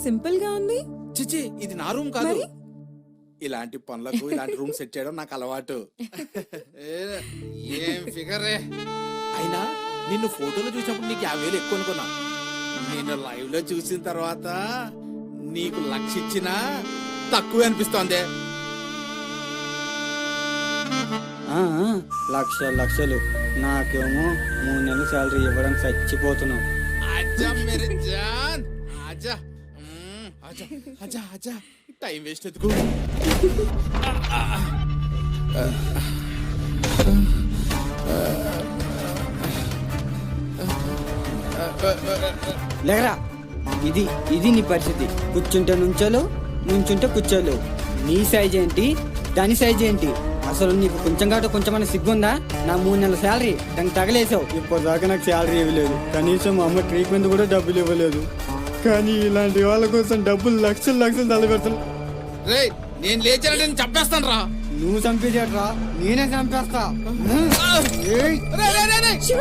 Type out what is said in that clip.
Simple గా ఉంది. చిచి ఇది నా రూమ్ కాదు. మరి? ఇలాంటి పనులకు ఇలాంటి రూమ్ సెట్ చేయడం నాకు అలవాటు. ఏం ఫిగరే. అయినా నిన్ను ఫోటోలో చూసినప్పుడు నీకు 50,000 ఎక్కువ అనుకున్నా. నేను లైవ్ లో చూసిన తర్వాత నీకు 1,00,000 ఇచ్చినా తక్కువే అనిపిస్తోంది. లక్షలు నాకేమో 3 నెలలు శాలరీ ఇవ్వడానికి చచ్చిపోతున్నావు. ఆజా మేరే జాన్ ఆజా. ఆజా ఆజా ఆజా. టైం వేస్ట్ ఎందుకు? లేరా, ఇది ఇది నీ పరిస్థితి. కూర్చుంటే నుంచోలు, నుంచుంటే కూర్చోలు. నీ సైజ్ ఏంటి, దాని సైజ్ ఏంటి? అసలు నీకు కొంచెం కాబట్టి కొంచెం సిగ్గుందా? నా 3 నెలల శాలరీ దానికి తగలేసావు. ఇప్పటిదాకా నాకు శాలరీ ఇవ్వలేదు, కనీసం మా అమ్మ ట్రీట్మెంట్ కూడా డబ్బులు ఇవ్వలేదు. కానీ ఇలాంటి వాళ్ళ కోసం డబ్బులు లక్షలు తలపెడతాను. రే నేను లేచానంటే నేను చంపేస్తాను రా. నువ్వు చంపేసేట్రా, నేనే చంపేస్తా. శివ